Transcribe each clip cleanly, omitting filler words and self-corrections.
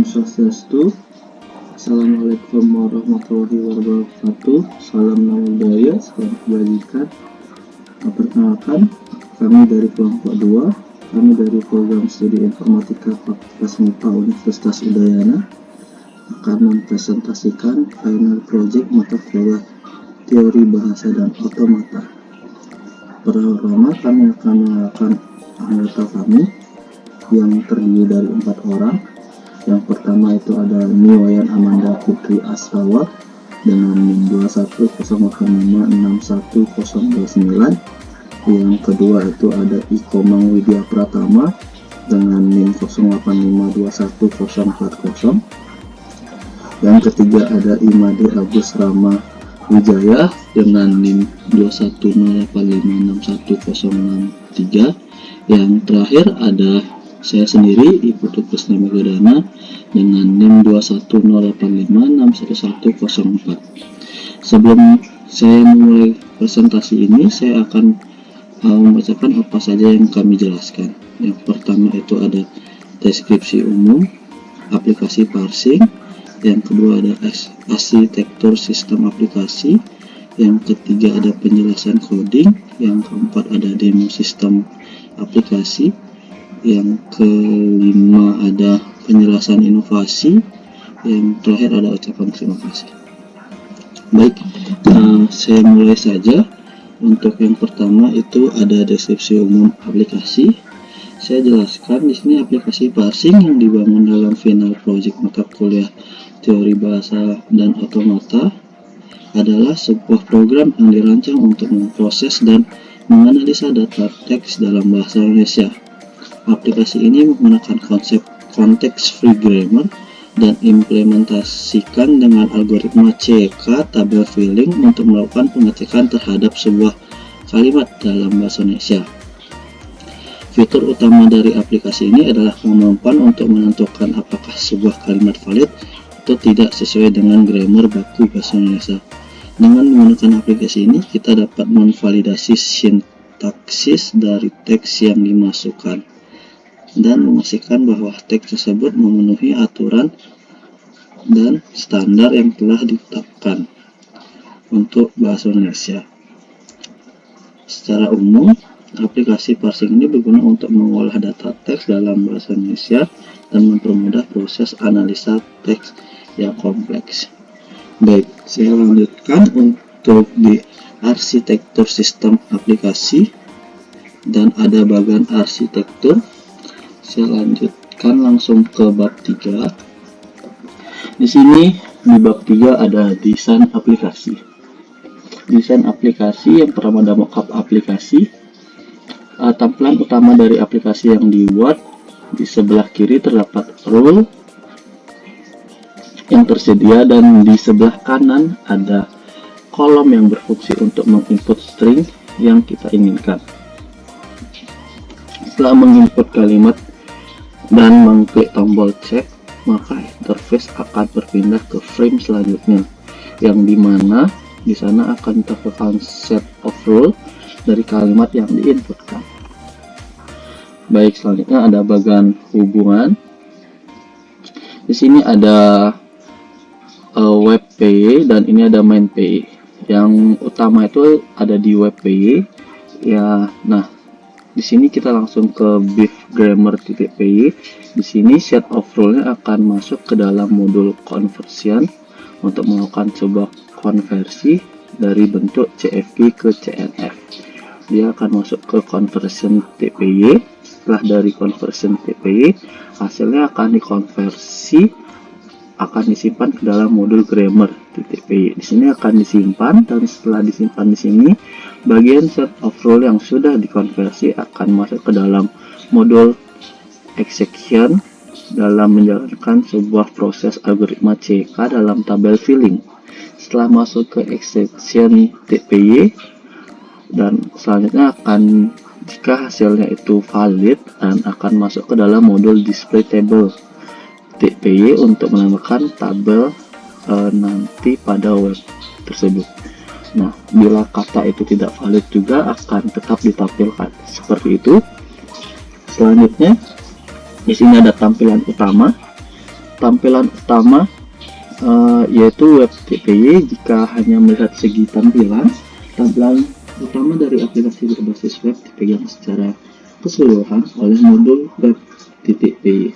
Om Swastiastu. Assalamualaikum warahmatullahi wabarakatuh. Salam nama budaya, salam kebajikan. Perkenalkan, kami dari kelompok 2. Kami dari program studi informatika Fakultas MIPA Universitas Udayana akan mempresentasikan final project mata kuliah teori bahasa dan otomata. Pertama, kami akan mengenalkan anggota kami yang terdiri dari 4 orang. Yang pertama itu ada Niwayan Amanda Putri Asrawat dengan NIM 210856129. Yang kedua itu ada Ikomang Widya Pratama dengan NIM 08521040. Yang ketiga ada Imade Agus Rama Wijaya dengan NIM 21085610663. Yang terakhir ada saya sendiri, Iputu Kusni Megadana dengan NIM 21085611104. Sebelum saya mulai presentasi ini, saya akan membacakan apa saja yang kami jelaskan. Yang pertama itu ada deskripsi umum, aplikasi parsing. Yang kedua ada arsitektur sistem aplikasi. Yang ketiga ada penjelasan coding. Yang keempat ada demo sistem aplikasi. Yang kelima ada penjelasan inovasi. Yang terakhir ada ucapan terima kasih. Baik, saya mulai saja. Untuk yang pertama itu ada deskripsi umum aplikasi. Saya jelaskan di sini aplikasi parsing yang dibangun dalam final project mata kuliah teori bahasa dan otomata adalah sebuah program yang dirancang untuk memproses dan menganalisa data teks dalam bahasa Indonesia. Aplikasi ini menggunakan konsep context-free grammar dan implementasikan dengan algoritma CK tabel filling untuk melakukan pengecekan terhadap sebuah kalimat dalam bahasa Indonesia. Fitur utama dari aplikasi ini adalah kemampuan untuk menentukan apakah sebuah kalimat valid atau tidak sesuai dengan grammar baku bahasa Indonesia. Dengan menggunakan aplikasi ini, kita dapat memvalidasi sintaksis dari teks yang dimasukkan dan memastikan bahwa teks tersebut memenuhi aturan dan standar yang telah ditetapkan untuk bahasa Indonesia. Secara umum, aplikasi parsing ini berguna untuk mengolah data teks dalam bahasa Indonesia dan mempermudah proses analisa teks yang kompleks. Baik, saya lanjutkan untuk di arsitektur sistem aplikasi dan ada bagian arsitektur. Saya lanjutkan langsung ke bab 3. Di sini di bab 3 ada desain aplikasi. Desain aplikasi yang pertama ada mockup aplikasi. Tampilan utama dari aplikasi yang dibuat, di sebelah kiri terdapat rule yang tersedia dan di sebelah kanan ada kolom yang berfungsi untuk menginput string yang kita inginkan. Setelah menginput kalimat dan mengklik tombol cek, maka interface akan berpindah ke frame selanjutnya, yang dimana di sana akan ditemukan set of rule dari kalimat yang diinputkan. Baik, selanjutnya ada bagian hubungan. Di sini ada web PY dan ini ada main PY. Yang utama itu ada di web PY. Ya, nah di sini kita langsung ke beef grammar.py. Di sini set of rule-nya akan masuk ke dalam modul conversion untuk melakukan sebuah konversi dari bentuk CFG ke CNF. Dia akan masuk ke conversion TPY. Setelah dari conversion TPY, hasilnya akan dikonversi, akan disimpan ke dalam modul grammar.py. Di sini akan disimpan, dan setelah disimpan di sini, bagian set of rule yang sudah dikonversi akan masuk ke dalam modul execution dalam menjalankan sebuah proses algoritma CK dalam tabel filling. Setelah masuk ke execution TPY, dan selanjutnya akan, jika hasilnya itu valid, dan akan masuk ke dalam modul display table TPY untuk menambahkan tabel nanti pada web tersebut. Nah, bila kata itu tidak valid juga akan tetap ditampilkan seperti itu. Selanjutnya, di sini ada tampilan utama. tampilan utama yaitu web TPY. Jika hanya melihat segi tampilan utama dari aplikasi berbasis web dipegang secara keseluruhan oleh modul web .py.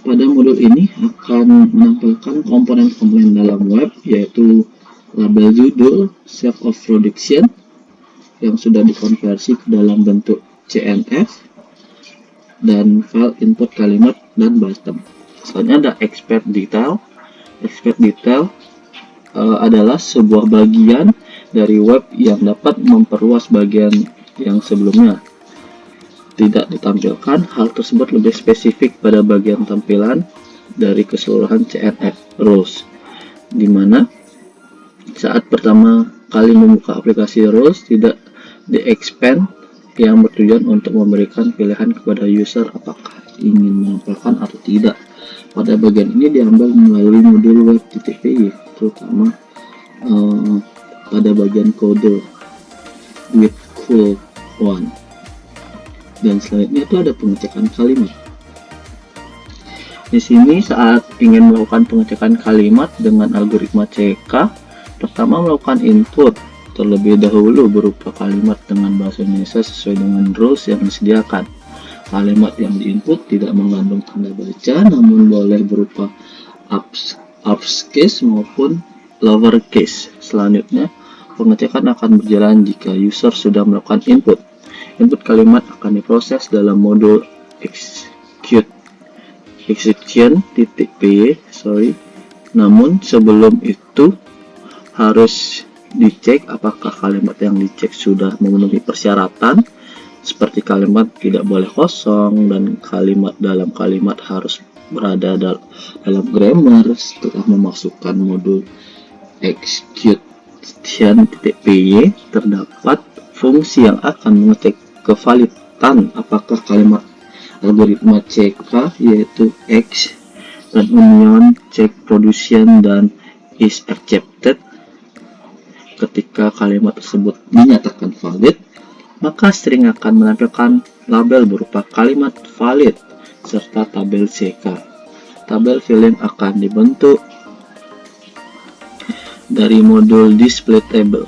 Pada modul ini akan menampilkan komponen-komponen dalam web, yaitu label judul, save of production yang sudah dikonversi ke dalam bentuk CNF, dan file input kalimat dan button. Selanjutnya ada expert detail. Expert detail adalah sebuah bagian dari web yang dapat memperluas bagian yang sebelumnya tidak ditampilkan. Hal tersebut lebih spesifik pada bagian tampilan dari keseluruhan CNF rules, dimana saat pertama kali membuka aplikasi rules tidak di-expand, yang bertujuan untuk memberikan pilihan kepada user apakah ingin menampilkan atau tidak. Pada bagian ini diambil melalui modul web .py, terutama pada bagian kode with cool one. Dan selanjutnya itu ada pengecekan kalimat. Di sini saat ingin melakukan pengecekan kalimat dengan algoritma CK, pertama melakukan input terlebih dahulu berupa kalimat dengan bahasa Indonesia sesuai dengan rules yang disediakan. Kalimat yang diinput tidak mengandung tanda baca, namun boleh berupa uppercase maupun lowercase. Selanjutnya, pengecekan akan berjalan jika user sudah melakukan input. Input kalimat akan diproses dalam modul execution.py. Namun sebelum itu harus dicek apakah kalimat yang dicek sudah memenuhi persyaratan, seperti kalimat tidak boleh kosong dan kalimat dalam kalimat harus berada dalam grammar. Setelah memasukkan modul execution.py, terdapat fungsi yang akan mengecek kevalidan apakah kalimat algoritma CK, yaitu X dan union, check production, dan is accepted. Ketika kalimat tersebut dinyatakan valid, maka string akan menampilkan label berupa kalimat valid serta tabel CK. Tabel filling akan dibentuk dari modul display table.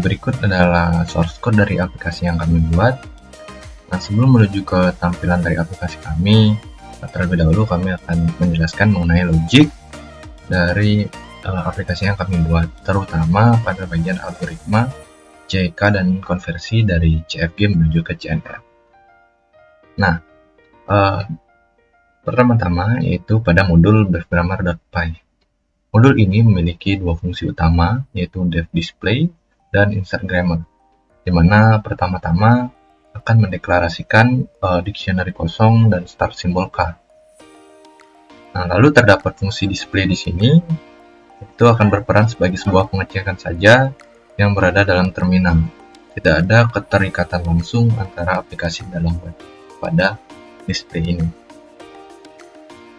Berikut adalah source code dari aplikasi yang kami buat. Nah, sebelum menuju ke tampilan dari aplikasi kami, terlebih dahulu kami akan menjelaskan mengenai logik dari aplikasi yang kami buat, terutama pada bagian algoritma CK dan konversi dari CFG menuju ke CNF. Nah, pertama-tama yaitu pada modul devgrammar.py. Modul ini memiliki dua fungsi utama, yaitu devDisplay dan insertGrammar, di mana pertama-tama akan mendeklarasikan dictionary kosong dan start simbol K. Nah, lalu terdapat fungsi display di sini, itu akan berperan sebagai sebuah pengecekan saja yang berada dalam terminal. Tidak ada keterikatan langsung antara aplikasi dalam web pada display ini.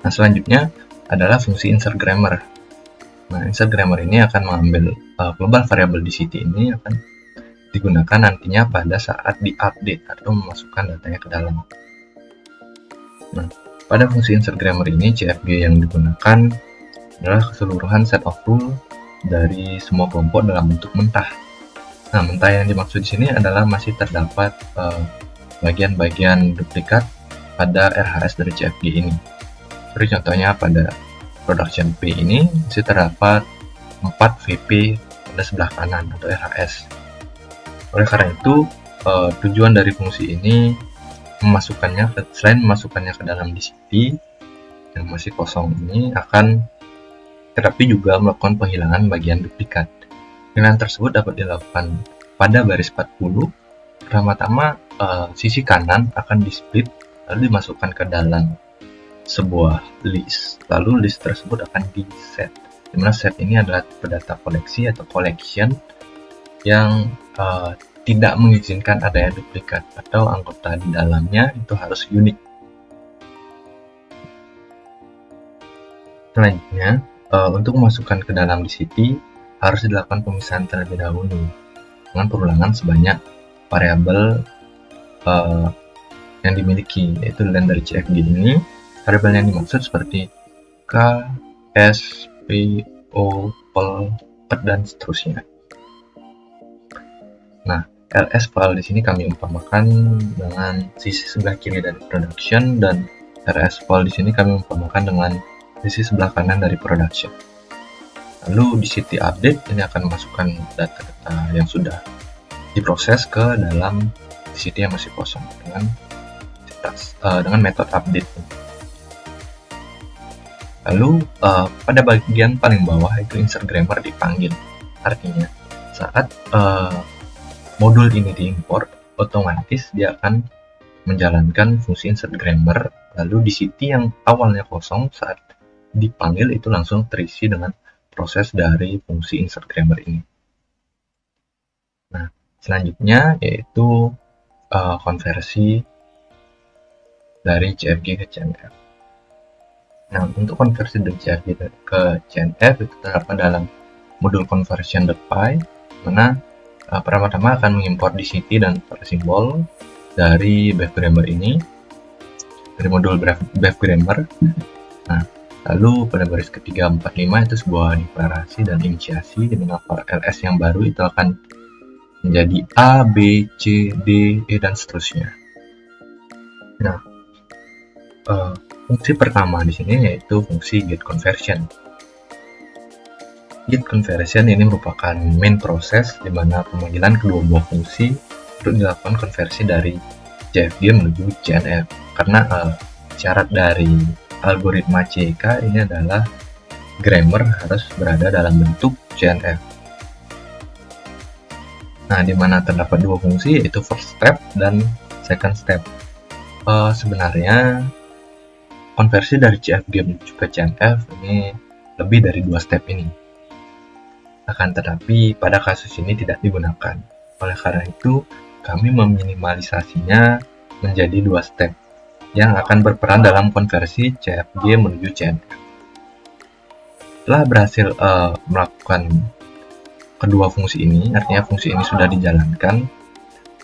Nah, selanjutnya adalah fungsi insertGrammar. Nah, insertGrammar ini akan mengambil global variable DCT ini akan digunakan nantinya pada saat diupdate atau memasukkan datanya ke dalam. Nah, pada fungsi insertGrammar ini CFG yang digunakan adalah keseluruhan set of rule dari semua kelompok dalam bentuk mentah. Nah, mentah yang dimaksud di sini adalah masih terdapat bagian-bagian duplikat pada RHS dari CFG ini. Seperti contohnya pada production P ini masih terdapat 4 VP pada sebelah kanan atau RHS. Oleh karena itu, tujuan dari fungsi ini selain memasukkannya ke dalam DCT yang masih kosong ini, tetapi juga melakukan penghilangan bagian duplikat. Penghilangan tersebut dapat dilakukan pada baris 40. Pertama-tama sisi kanan akan di-split lalu dimasukkan ke dalam sebuah list, lalu list tersebut akan di-set, dimana set ini adalah tipe data koleksi atau collection yang tidak mengizinkan adanya duplikat atau anggota di dalamnya itu harus unik. Selanjutnya, untuk memasukkan ke dalam DCT harus dilakukan pemisahan terlebih dahulu dengan perulangan sebanyak variabel yang dimiliki, yaitu len dari CFG ini. Variabel yang dimaksud seperti K, S, P, O, Pel, Pet, dan seterusnya. Nah, ls file di sini kami umpamakan dengan sisi sebelah kiri dari production, dan rs file di sini kami umpamakan dengan sisi sebelah kanan dari production. Lalu di siti update ini akan memasukkan data-data yang sudah diproses ke dalam siti yang masih kosong dengan metode update. Lalu pada bagian paling bawah itu insert grammar dipanggil. Artinya saat modul ini diimport, otomatis dia akan menjalankan fungsi insert grammar. Lalu di siti yang awalnya kosong, saat dipanggil itu langsung terisi dengan proses dari fungsi insert grammar ini. Nah, selanjutnya yaitu konversi dari CFG ke CNF. Nah, untuk konversi dari CFG ke CNF itu terdapat dalam modul conversion.py, mana pertama-tama akan mengimport DCT dan simbol dari BevGrammar ini, dari modul BevGrammar. Nah, lalu pada baris ketiga 45 itu sebuah deklarasi dan inisiasi, di mana ls yang baru itu akan menjadi A, B, C, D, E, dan seterusnya. Nah, fungsi pertama di sini yaitu fungsi getConversion. GetConversion ini merupakan main proses di mana pemanggilan kedua buah fungsi untuk dilakukan konversi dari CFG menuju CNF. Karena syarat dari algoritma CK ini adalah grammar harus berada dalam bentuk CNF. Nah, di mana terdapat dua fungsi yaitu first step dan second step. Sebenarnya konversi dari CFG menuju ke CNF ini lebih dari dua step ini. Akan tetapi pada kasus ini tidak digunakan. Oleh karena itu, kami meminimalisasinya menjadi dua step yang akan berperan dalam konversi CFG menuju CNF. Setelah berhasil melakukan kedua fungsi ini, artinya fungsi ini sudah dijalankan,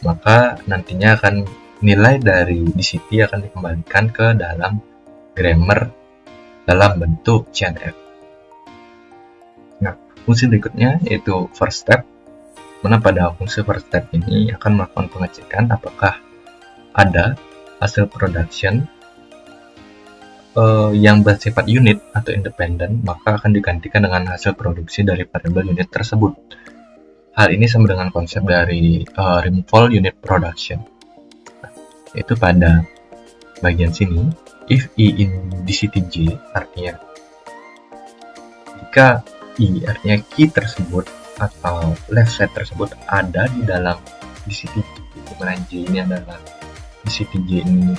maka nantinya akan nilai dari DCT akan dikembalikan ke dalam grammar dalam bentuk CNF. Nah, fungsi berikutnya yaitu first step, mana pada fungsi first step ini akan melakukan pengecekan apakah ada hasil production yang bersifat unit atau independen, maka akan digantikan dengan hasil produksi dari variabel unit tersebut. Hal ini sama dengan konsep dari removal unit production. Nah, itu pada bagian sini, if i in DCTJ, artinya jika i artinya key tersebut atau left side tersebut ada di dalam DCTJ, di mana j ini adalah DCTJ ini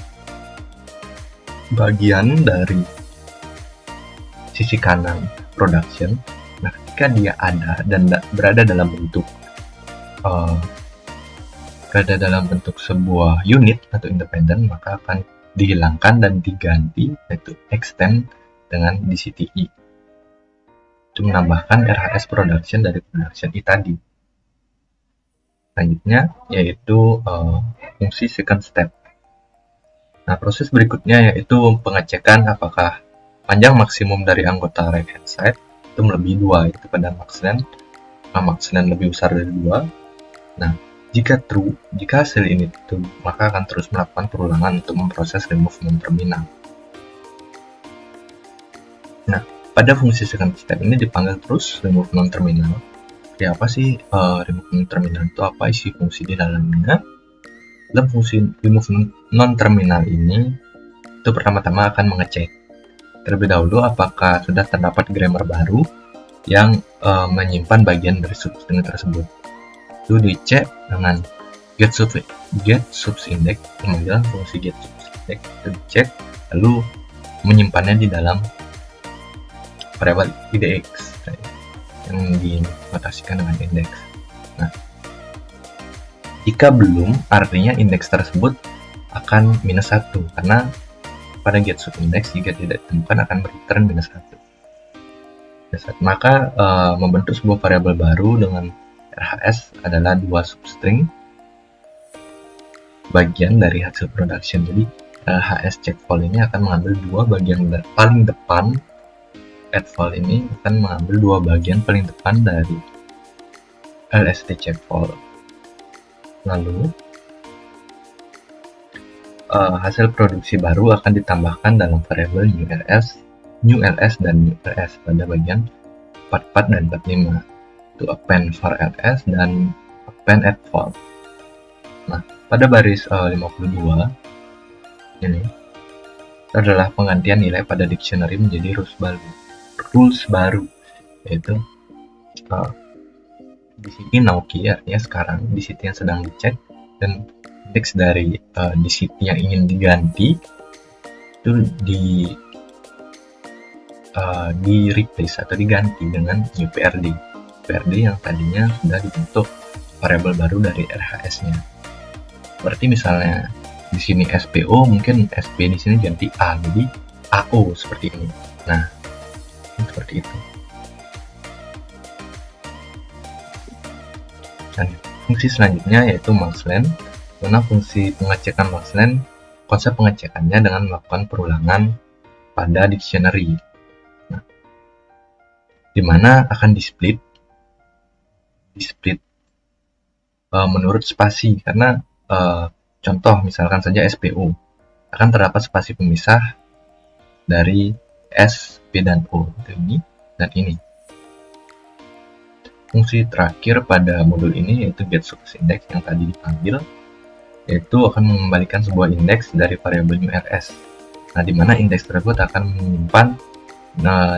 bagian dari sisi kanan production. Nah, ketika dia ada dan berada dalam bentuk sebuah unit atau independen, maka akan dihilangkan dan diganti yaitu extend dengan DCTI. Itu menambahkan RHS production dari production I tadi. Selanjutnya yaitu fungsi second step. Nah, proses berikutnya yaitu pengecekan apakah panjang maksimum dari anggota right hand side itu melebihi 2, itu pada max length lebih besar dari 2. Nah, jika true, jika hasil ini true, maka akan terus melakukan perulangan untuk memproses remove non-terminal. Nah, pada fungsi second step ini dipanggil terus remove non-terminal. Ya, apa sih remove non-terminal itu? Apa isi fungsi di dalamnya? Dalam fungsi remove non-terminal ini, itu pertama-tama akan mengecek terlebih dahulu apakah sudah terdapat grammar baru yang menyimpan bagian dari substring tersebut. Itu dicek dengan get subs_index, pemanggilan fungsi get subs_index itu dicek, lalu menyimpannya di dalam variabel idx yang dinotasikan dengan index. Nah, jika belum, artinya indeks tersebut akan -1, karena pada get subindex jika tidak ditemukan akan return -1. Maka membentuk sebuah variabel baru dengan RHS adalah 2 substring. bagian dari hasil production. Jadi LHS check file ini akan mengambil dua bagian paling depan, add file ini akan mengambil dua bagian paling depan dari LST check file. Lalu hasil produksi baru akan ditambahkan dalam variabel new ls dan new ls pada bagian 44 dan 45, itu append var ls dan append add file. Nah, pada baris 52 ini adalah penggantian nilai pada dictionary menjadi rules baru, yaitu di sini now key, artinya sekarang di situ yang sedang dicek, dan indeks dari di situ yang ingin diganti itu di replace atau diganti dengan new PRD yang tadinya sudah dibentuk variabel baru dari RHS-nya. Berarti misalnya di sini SPO, mungkin SP di sini ganti A, jadi AO seperti ini. Nah, seperti itu. Dan fungsi selanjutnya yaitu marksLen, mana fungsi pengecekan marksLen, konsep pengecekannya dengan melakukan perulangan pada dictionary. Nah, di mana akan di split menurut spasi, karena contoh misalkan saja SPO akan terdapat spasi pemisah dari S, P, dan O, ini dan ini. Fungsi terakhir pada modul ini yaitu getSourceIndex yang tadi dipanggil, yaitu akan mengembalikan sebuah indeks dari variabel new ls. Nah, di mana indeks tersebut akan menyimpan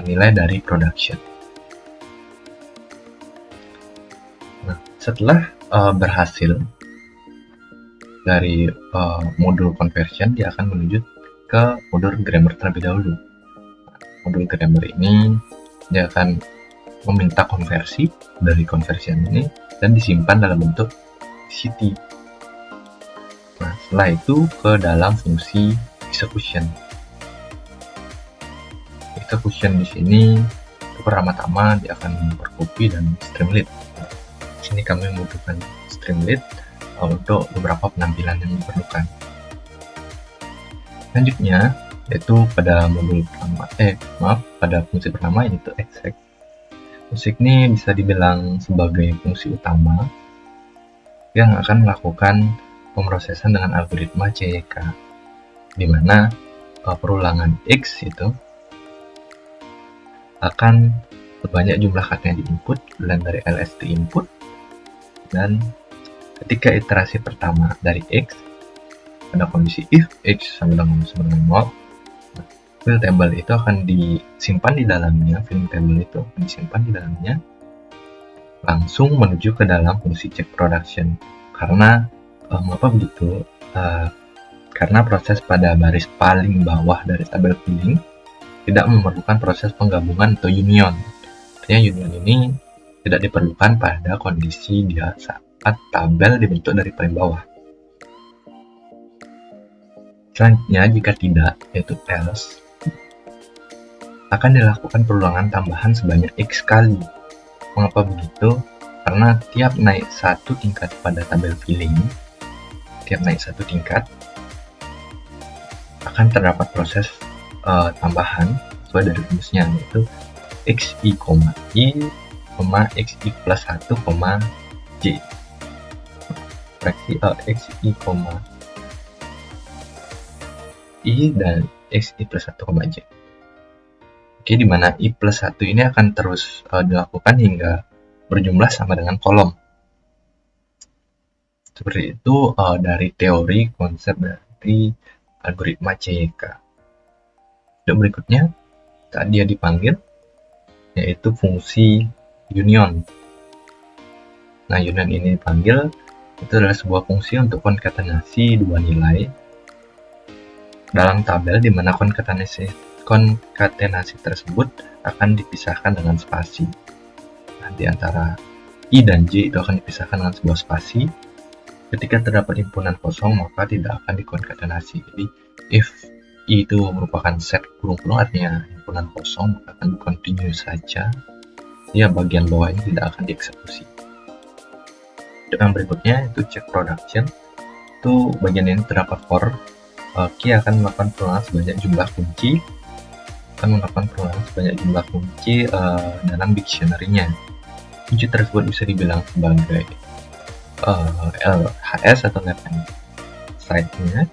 nilai dari production. Nah, setelah berhasil dari modul conversion, dia akan menuju ke modul grammar terlebih dahulu. Modul grammar ini dia akan meminta konversi dari conversion ini dan disimpan dalam bentuk city. Nah, setelah itu ke dalam fungsi execution. Execution di sini pertama-tama dia akan bercopy dan streamlit. Di sini kami membutuhkan streamlit untuk beberapa penampilan yang diperlukan. Selanjutnya yaitu pada modul pertama, pada fungsi pertama yaitu exec. Fungsi ini bisa dibilang sebagai fungsi utama yang akan melakukan pemrosesan dengan algoritma CYK, di mana perulangan X itu akan berbanyak jumlah kata yang diinput dan dari LST input, dan ketika iterasi pertama dari X pada kondisi if X sama dengan 0, fill table itu akan disimpan di dalamnya, filling table itu akan disimpan di dalamnya, langsung menuju ke dalam fungsi check production. Karena mengapa begitu? Karena proses pada baris paling bawah dari tabel filling tidak memerlukan proses penggabungan atau union. Artinya union ini tidak diperlukan pada kondisi dia saat tabel dibentuk dari paling bawah. Selanjutnya, jika tidak, yaitu else, akan dilakukan perulangan tambahan sebanyak X kali. Mengapa begitu? Karena tiap naik satu tingkat pada tabel filling, akan terdapat proses tambahan sesuai dari rumusnya, yaitu xi, xi plus 1, j. Fraksi xi, i dan xi plus 1, j. Oke, di mana i plus 1 ini akan terus dilakukan hingga berjumlah sama dengan kolom. Seperti itu dari teori konsep dari algoritma CYK. Dan berikutnya, saat dia dipanggil, yaitu fungsi union. Nah, union ini dipanggil, itu adalah sebuah fungsi untuk konkatenasi dua nilai dalam tabel, di mana konkatenasi tersebut akan dipisahkan dengan spasi. Nah, di antara I dan J itu akan dipisahkan dengan sebuah spasi. Ketika terdapat himpunan kosong, maka tidak akan dikonkatenasi. Jadi, if I itu merupakan set kurung-kurung, artinya himpunan kosong, maka akan continue saja. Ya, bagian bawah ini tidak akan dieksekusi. Yang berikutnya itu check production. yaitu bagian ini terdapat for. Key akan melakukan pengulangan sebanyak jumlah kunci dalam dictionary-nya. Kunci tersebut bisa dibilang sebagai LHS atau left hand side-nya.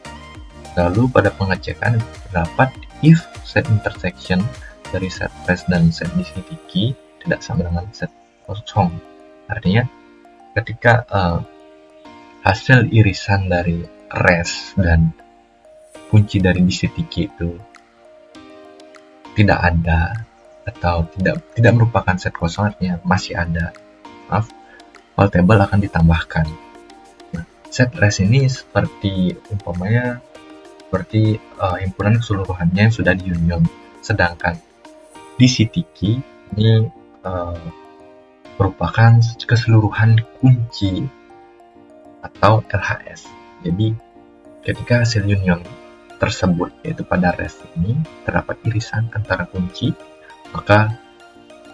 Lalu pada pengecekan terdapat if set intersection dari set res dan set DCT key tidak sama dengan set kosong. Artinya ketika hasil irisan dari res dan kunci dari DCT key itu tidak ada atau tidak merupakan set kosong, artinya masih ada, file table akan ditambahkan. Nah, set res ini seperti himpunan keseluruhannya yang sudah di union, sedangkan DCT key ini merupakan keseluruhan kunci atau LHS. Jadi ketika hasil union tersebut, yaitu pada res ini terdapat irisan antara kunci, maka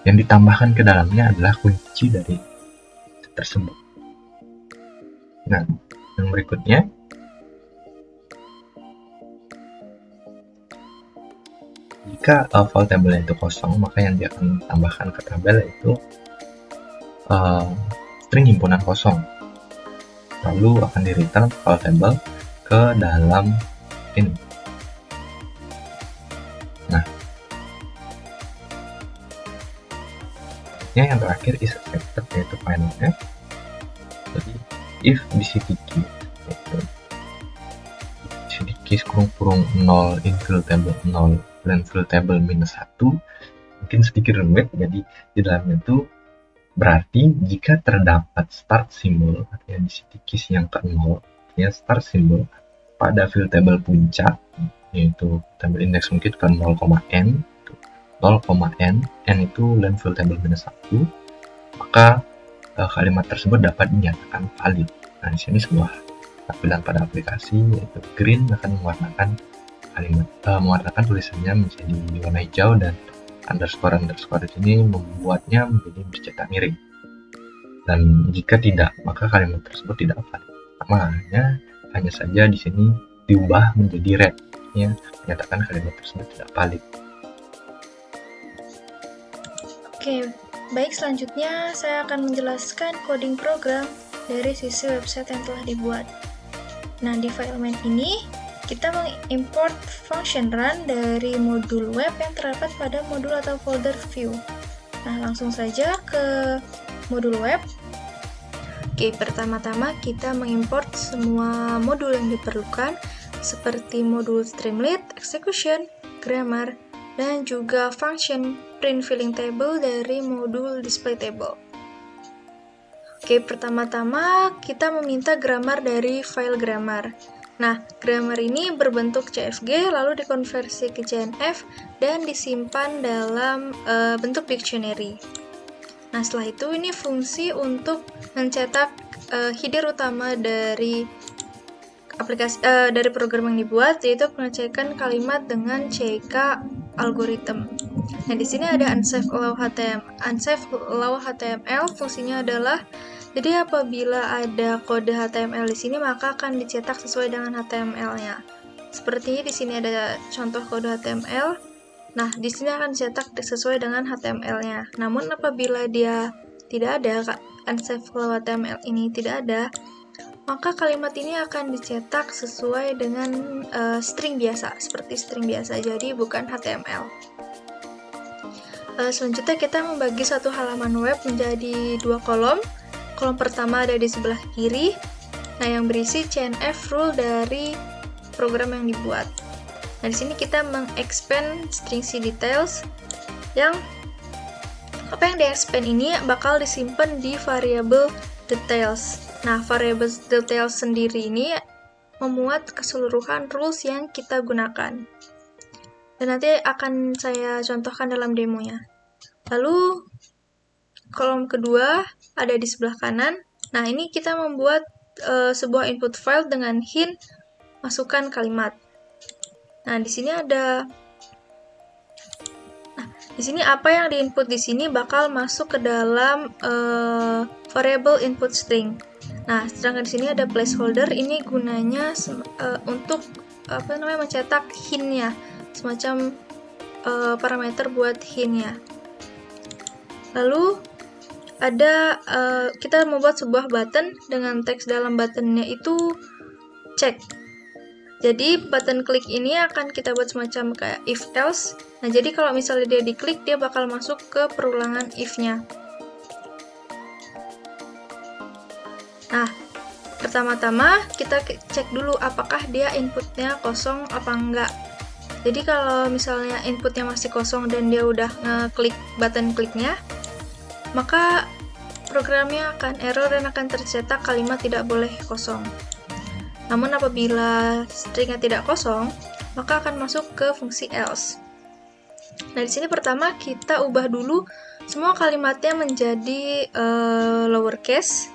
yang ditambahkan ke dalamnya adalah kunci dari tersebut. Nah, yang berikutnya, jika file table itu kosong, maka yang dia akan tambahkan ke tabel itu string himpunan kosong. Lalu akan di-return file table ke dalam ini. Nah, yang terakhir is accepted, yaitu finalnya. Jadi if DCT key kurung 0 in fill table 0 dan fill table minus 1, mungkin sedikit rumit. Jadi di dalamnya itu berarti jika terdapat start symbol, artinya DCT keys yang ke 0, artinya start symbol pada fill table puncak, yaitu table index mungkin ke 0,n, n itu len fill table minus 1, maka kalimat tersebut dapat dinyatakan valid. Nah, di sini sebuah tampilan pada aplikasi, yaitu green akan mewarnakan tulisannya menjadi warna hijau, dan underscore di sini membuatnya menjadi bercetak miring. Dan jika tidak, maka kalimat tersebut tidak valid. Makanya hanya saja di sini diubah menjadi red, ya, menyatakan kalimat tersebut tidak valid. Oke, baik, selanjutnya saya akan menjelaskan coding program dari sisi website yang telah dibuat. Nah, di file main ini kita mengimport function run dari modul web yang terdapat pada modul atau folder view. Nah, langsung saja ke modul web. Oke, pertama-tama kita mengimport semua modul yang diperlukan, seperti modul Streamlit, Execution, Grammar, dan juga function print filling table dari modul display table. Oke, pertama-tama kita meminta grammar dari file grammar. Nah, grammar ini berbentuk CFG lalu dikonversi ke JNF dan disimpan dalam bentuk dictionary. Nah, setelah itu ini fungsi untuk mencetak header utama dari aplikasi dari program yang dibuat, yaitu pengecekan kalimat dengan CK algorithm. Nah, di sini ada unsafe allow HTML. Fungsinya adalah, jadi apabila ada kode HTML di sini, maka akan dicetak sesuai dengan HTML-nya. Seperti di sini ada contoh kode HTML. Nah, di sini akan dicetak sesuai dengan HTML-nya. Namun apabila dia tidak ada, unsafe allow HTML ini tidak ada, maka kalimat ini akan dicetak sesuai dengan string biasa, seperti string biasa, jadi bukan HTML. Selanjutnya kita membagi satu halaman web menjadi dua kolom. Kolom pertama ada di sebelah kiri, nah yang berisi CNF rule dari program yang dibuat. Nah, di sini kita mengexpand string C details, yang apa yang di-expand ini bakal disimpan di variable details. Nah, variable details sendiri ini memuat keseluruhan rules yang kita gunakan. Dan nanti akan saya contohkan dalam demonya. Lalu, kolom kedua ada di sebelah kanan. Nah, ini kita membuat sebuah input file dengan hint masukkan kalimat. Nah, di sini apa yang diinput di sini bakal masuk ke dalam variable input string. Nah, sedangkan di sini ada placeholder, ini gunanya untuk mencetak hint-nya, semacam parameter buat hint-nya. Lalu ada kita membuat sebuah button dengan teks dalam buttonnya itu check. Jadi button klik ini akan kita buat semacam kayak if else. Nah, jadi kalau misalnya dia diklik, dia bakal masuk ke perulangan if-nya. Nah, pertama-tama kita cek dulu apakah dia inputnya kosong apa enggak. Jadi kalau misalnya inputnya masih kosong dan dia udah ngeklik button kliknya, maka programnya akan error dan akan tercetak kalimat tidak boleh kosong. Namun apabila stringnya tidak kosong, maka akan masuk ke fungsi else. Nah, di sini pertama kita ubah dulu semua kalimatnya menjadi lowercase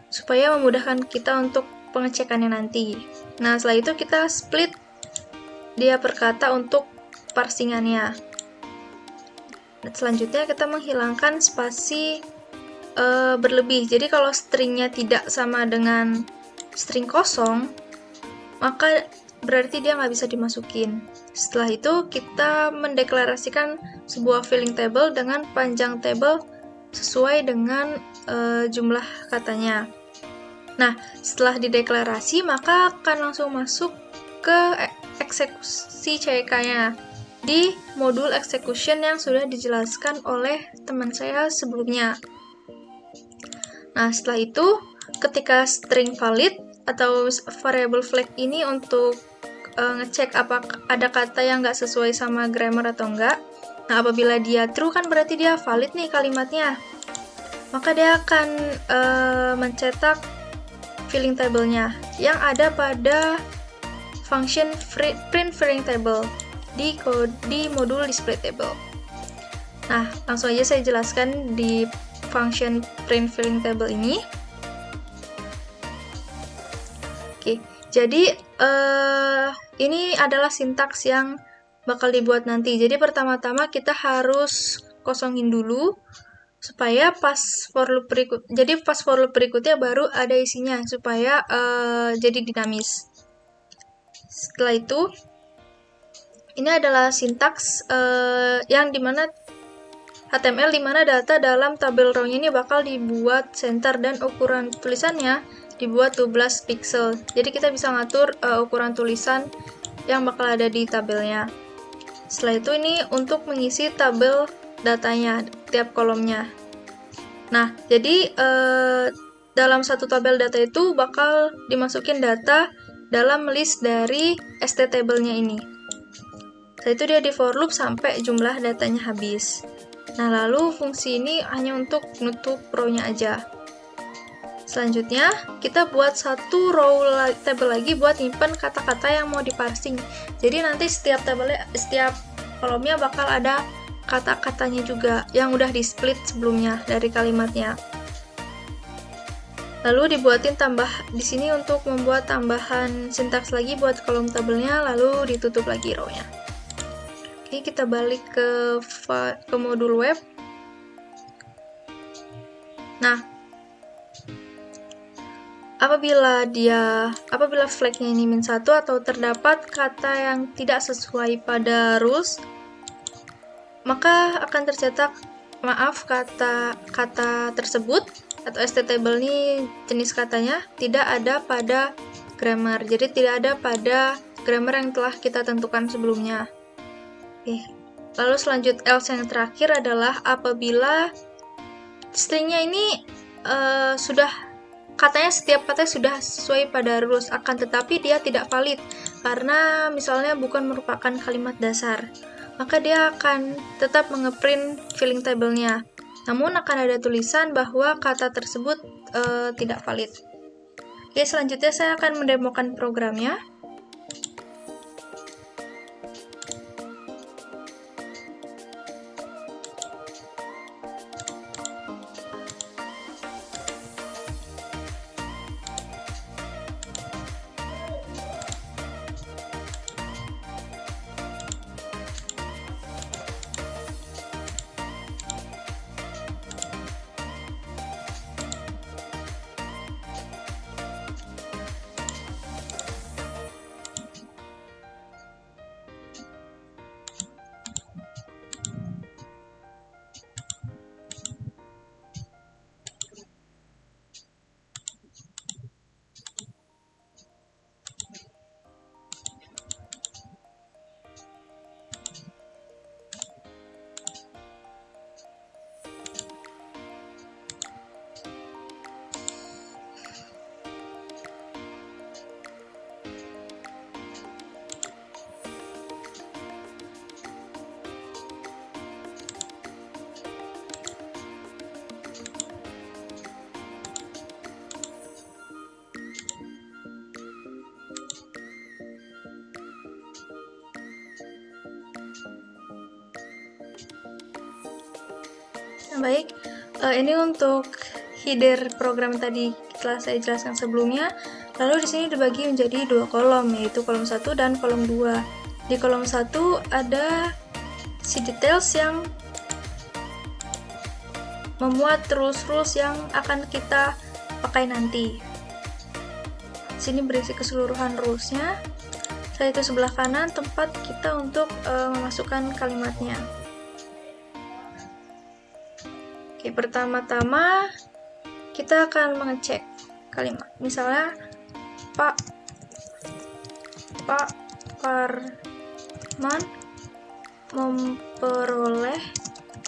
supaya memudahkan kita untuk pengecekannya nanti. Nah, setelah itu kita split dia per kata untuk parsingannya. Dan selanjutnya kita menghilangkan spasi berlebih. Jadi kalau stringnya tidak sama dengan string kosong, maka berarti dia nggak bisa dimasukin. Setelah itu kita mendeklarasikan sebuah filling table dengan panjang table sesuai dengan jumlah katanya. Nah, setelah dideklarasi, maka akan langsung masuk ke eksekusi CK-nya di modul execution yang sudah dijelaskan oleh teman saya sebelumnya. Nah, setelah itu, ketika string valid atau variable flag ini untuk ngecek apa ada kata yang nggak sesuai sama grammar atau enggak. Nah, apabila dia true kan berarti dia valid nih kalimatnya. Maka dia akan mencetak filling table-nya yang ada pada function print filling table di modul display table. Nah, langsung aja saya jelaskan di function print filling table ini. Oke, jadi ini adalah sintaks yang bakal dibuat nanti. Jadi pertama-tama kita harus kosongin dulu supaya pas for loop berikutnya baru ada isinya supaya jadi dinamis. Setelah itu, ini adalah sintaks yang dimana HTML dimana data dalam tabel row-nya ini bakal dibuat center dan ukuran tulisannya dibuat 12 pixel. Jadi kita bisa ngatur ukuran tulisan yang bakal ada di tabelnya. Setelah itu ini untuk mengisi tabel datanya, tiap kolomnya. Nah, jadi dalam satu tabel data itu bakal dimasukin data dalam list dari st-table-nya ini. Setelah itu dia di for loop sampai jumlah datanya habis. Nah, lalu fungsi ini hanya untuk nutup row-nya aja. Selanjutnya, kita buat satu row table lagi buat nyimpen kata-kata yang mau diparsing. Jadi nanti setiap kolomnya bakal ada kata-katanya juga yang udah di split sebelumnya dari kalimatnya. Lalu dibuatin di sini untuk membuat tambahan sintaks lagi buat kolom tabelnya, lalu ditutup lagi row-nya. Oke, kita balik ke modul web. Nah, apabila flagnya ini -1 atau terdapat kata yang tidak sesuai pada rules, maka akan tercetak kata tersebut atau st-table ini jenis katanya tidak ada pada grammar. Jadi tidak ada pada grammar yang telah kita tentukan sebelumnya. Oke. Lalu else yang terakhir adalah apabila stringnya ini setiap katanya sudah sesuai pada rules, akan tetapi dia tidak valid karena misalnya bukan merupakan kalimat dasar, maka dia akan tetap ngeprint filling table-nya. Namun akan ada tulisan bahwa kata tersebut tidak valid. Oke, selanjutnya saya akan mendemokan programnya. Nah, baik, ini untuk header program tadi telah saya jelaskan sebelumnya. Lalu di sini dibagi menjadi dua kolom, yaitu kolom 1 dan kolom 2. Di kolom 1 ada si details yang memuat rules-rules yang akan kita pakai nanti. Sini berisi keseluruhan rules-nya. Setelah itu sebelah kanan tempat kita untuk memasukkan kalimatnya. Oke, pertama-tama kita akan mengecek kalimat. Misalnya Pak Parman memperoleh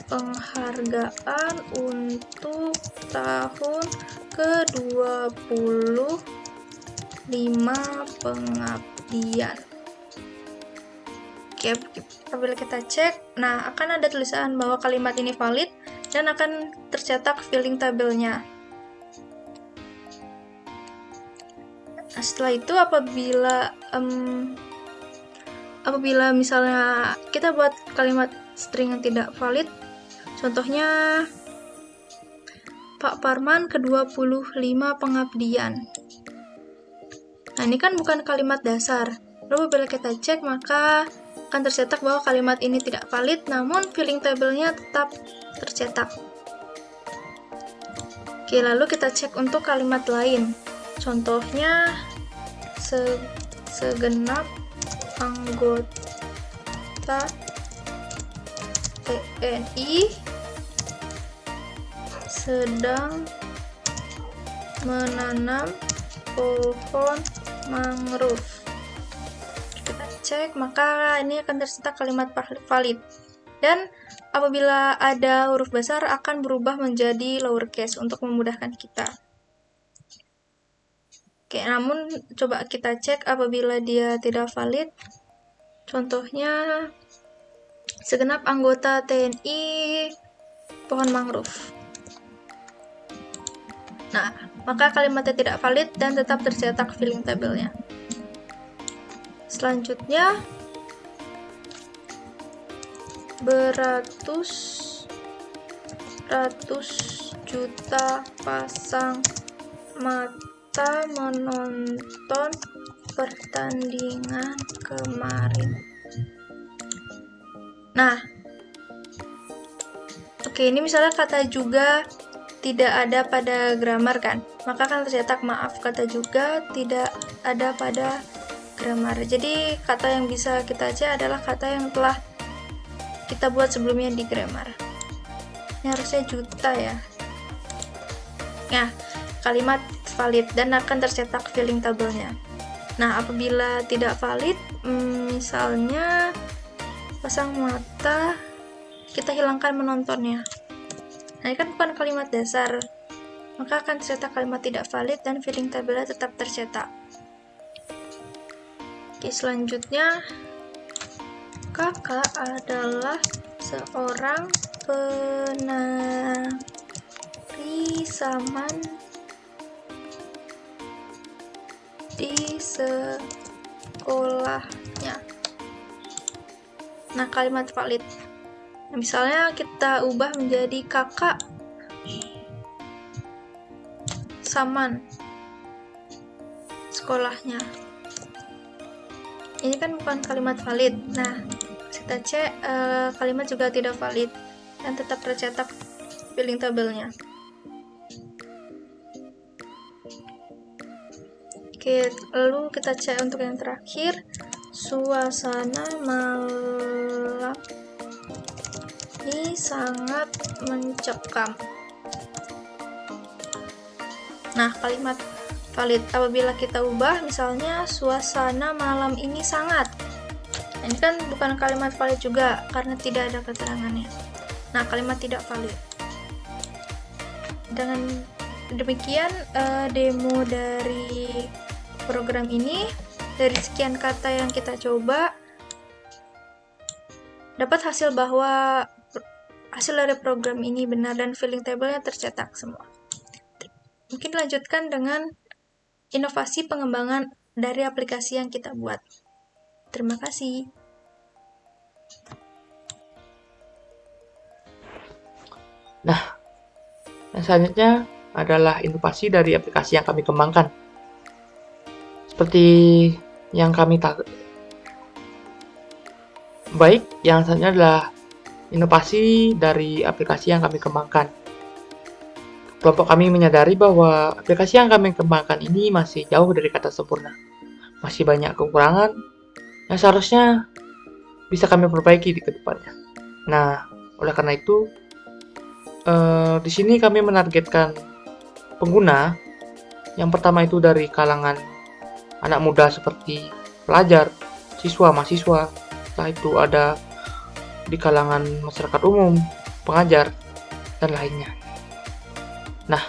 penghargaan untuk tahun ke-25 pengabdian. Oke, apabila kita cek, nah akan ada tulisan bahwa kalimat ini valid dan akan tercetak filling tabelnya. Nah, setelah itu apabila misalnya kita buat kalimat string yang tidak valid, contohnya Pak Parman ke-25 pengabdian. Nah, ini kan bukan kalimat dasar. Lalu apabila kita cek, maka akan tercetak bahwa kalimat ini tidak valid, namun filling tabelnya tetap tercetak. Oke, lalu kita cek untuk kalimat lain. Contohnya segenap anggota TNI sedang menanam pohon mangrove. Kita cek, maka ini akan tercetak kalimat valid. Dan apabila ada huruf besar akan berubah menjadi lowercase untuk memudahkan kita. Oke, namun coba kita cek apabila dia tidak valid. Contohnya segenap anggota TNI pohon mangrove. Nah, maka kalimatnya tidak valid dan tetap tercetak filling tabelnya. Selanjutnya beratus juta pasang mata menonton pertandingan kemarin. Nah, oke, ini misalnya kata juga tidak ada pada grammar kan, maka akan tercetak maaf kata juga tidak ada pada grammar. Jadi kata yang bisa kita cek adalah kata yang telah kita buat sebelumnya di grammar. Ini harusnya juta ya. Nah, kalimat valid dan akan tercetak filling tabelnya. Nah, apabila tidak valid, misalnya pasang mata, kita hilangkan menontonnya. Nah, ini kan bukan kalimat dasar, maka akan tercetak kalimat tidak valid dan filling tabelnya tetap tercetak. Oke, selanjutnya kakak adalah seorang penari saman di sekolahnya. Nah, kalimat valid. Nah, misalnya kita ubah menjadi kakak saman sekolahnya. Ini kan bukan kalimat valid. Nah, kita cek kalimat juga tidak valid dan tetap tercetak filling tabelnya. Oke, lalu kita cek untuk yang terakhir, suasana malam ini sangat mencekam. Nah, kalimat valid apabila kita ubah misalnya suasana malam ini sangat. Nah, ini kan bukan kalimat valid juga karena tidak ada keterangannya. Nah, kalimat tidak valid. Dengan demikian demo dari program ini. Dari sekian kata yang kita coba, dapat hasil bahwa hasil dari program ini benar dan filling table-nya tercetak semua. Mungkin lanjutkan dengan inovasi pengembangan dari aplikasi yang kita buat. Terima kasih. Nah, yang selanjutnya adalah inovasi dari aplikasi yang kami kembangkan. Seperti yang kami tahu, baik, yang selanjutnya adalah inovasi dari aplikasi yang kami kembangkan. Kelompok kami menyadari bahwa aplikasi yang kami kembangkan ini masih jauh dari kata sempurna. Masih banyak kekurangan yang seharusnya bisa kami perbaiki di kedepannya. Nah, oleh karena itu, di sini kami menargetkan pengguna. Yang pertama itu dari kalangan anak muda seperti pelajar, siswa, mahasiswa. Setelah itu ada di kalangan masyarakat umum, pengajar, dan lainnya. Nah,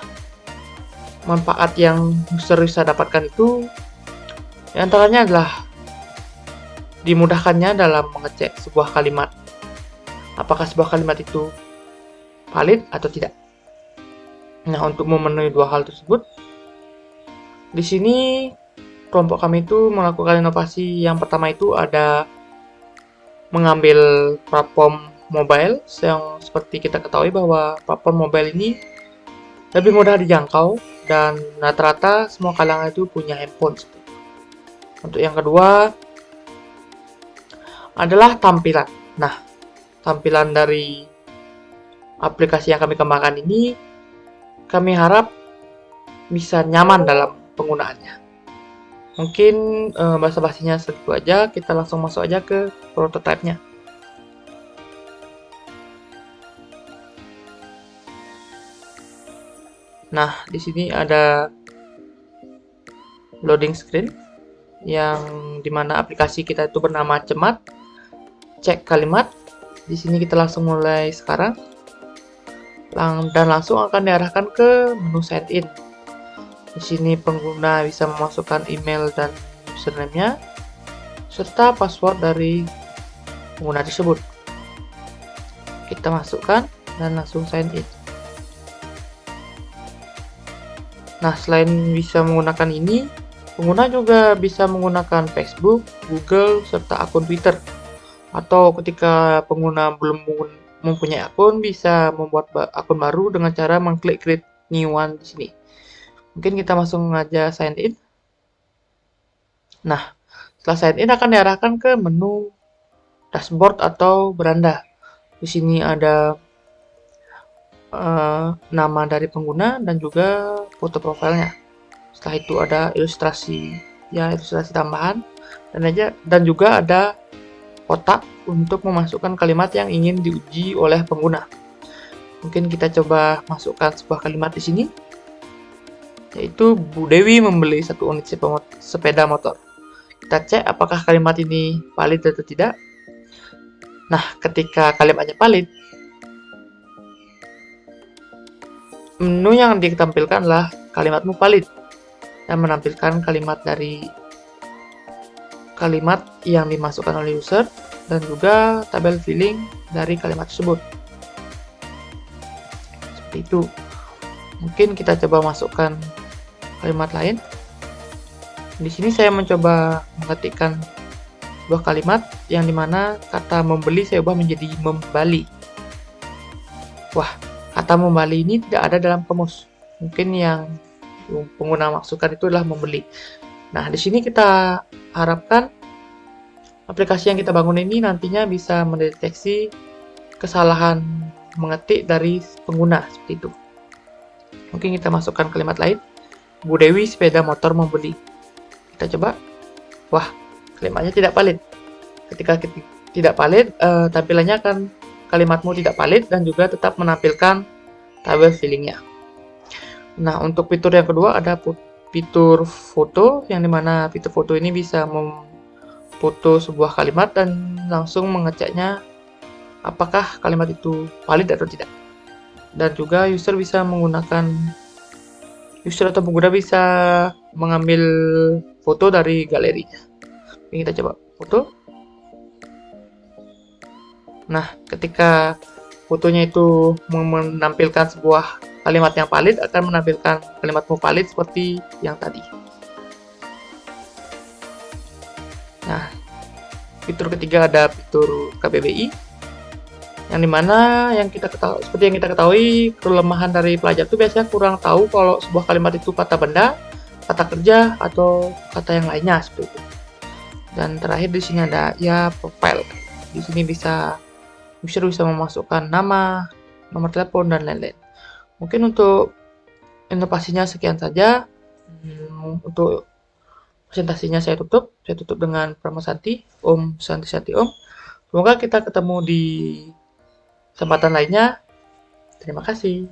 manfaat yang user bisa dapatkan itu diantaranya adalah dimudahkannya dalam mengecek sebuah kalimat. Apakah sebuah kalimat itu valid atau tidak? Nah, untuk memenuhi dua hal tersebut, di sini kelompok kami itu melakukan inovasi. Yang pertama itu ada mengambil platform mobile yang seperti kita ketahui bahwa platform mobile ini lebih mudah dijangkau dan rata-rata semua kalangan itu punya handphone. Untuk yang kedua adalah tampilan. Nah, tampilan dari aplikasi yang kami kembangkan ini kami harap bisa nyaman dalam penggunaannya. Mungkin basa-basinya segitu aja, kita langsung masuk aja ke prototipe-nya. Nah, di sini ada loading screen yang dimana aplikasi kita itu bernama Cemat Cek Kalimat. Di sini kita langsung mulai sekarang dan langsung akan diarahkan ke menu sign in. Di sini pengguna bisa memasukkan email dan username-nya serta password dari pengguna tersebut. Kita masukkan dan langsung sign in. Nah, selain bisa menggunakan ini, pengguna juga bisa menggunakan Facebook, Google, serta akun Twitter. Atau ketika pengguna belum mempunyai akun, bisa membuat akun baru dengan cara mengklik create new one di sini. Mungkin kita langsung aja sign in. Nah, setelah sign in akan diarahkan ke menu dashboard atau beranda. Di sini ada nama dari pengguna dan juga foto profilnya. Setelah itu ada ilustrasi tambahan dan juga ada kotak untuk memasukkan kalimat yang ingin diuji oleh pengguna. Mungkin kita coba masukkan sebuah kalimat di sini, yaitu Bu Dewi membeli 1 unit sepeda motor. Kita cek apakah kalimat ini valid atau tidak. Nah, ketika kalimatnya valid, menu yang ditampilkan adalah kalimatmu valid dan menampilkan kalimat yang dimasukkan oleh user dan juga tabel filling dari kalimat tersebut. Seperti itu. Mungkin kita coba masukkan kalimat lain. Di sini saya mencoba mengetikkan sebuah kalimat yang dimana kata membeli saya ubah menjadi membali. Wah, kata membali ini tidak ada dalam kamus. Mungkin yang pengguna maksudkan itu adalah membeli. Nah, di sini kita harapkan aplikasi yang kita bangun ini nantinya bisa mendeteksi kesalahan mengetik dari pengguna seperti itu. Mungkin kita masukkan kalimat lain. Bu Dewi sepeda motor membeli. Kita coba. Wah, kalimatnya tidak valid. Ketika tidak valid, tampilannya akan kalimatmu tidak valid dan juga tetap menampilkan tabel fillingnya. Nah, untuk fitur yang kedua ada fitur foto, yang dimana fitur foto ini bisa memfoto sebuah kalimat dan langsung mengeceknya apakah kalimat itu valid atau tidak. Dan juga user atau pengguna bisa mengambil foto dari galerinya. Ini kita coba foto. Nah, ketika fotonya itu menampilkan sebuah kalimat yang valid, akan menampilkan kalimatmu valid seperti yang tadi. Nah, fitur ketiga ada fitur KBBI. yang dimana seperti yang kita ketahui, kelemahan dari pelajar itu biasanya kurang tahu kalau sebuah kalimat itu kata benda, kata kerja, atau kata yang lainnya seperti itu. Dan terakhir di sini ada ya profile. Di sini bisa memasukkan nama, nomor telepon, dan lain-lain. Mungkin untuk inovasinya sekian saja. Untuk presentasinya saya tutup dengan Pramasanti, Om Santi Om. Semoga kita ketemu di kesempatan lainnya. Terima kasih.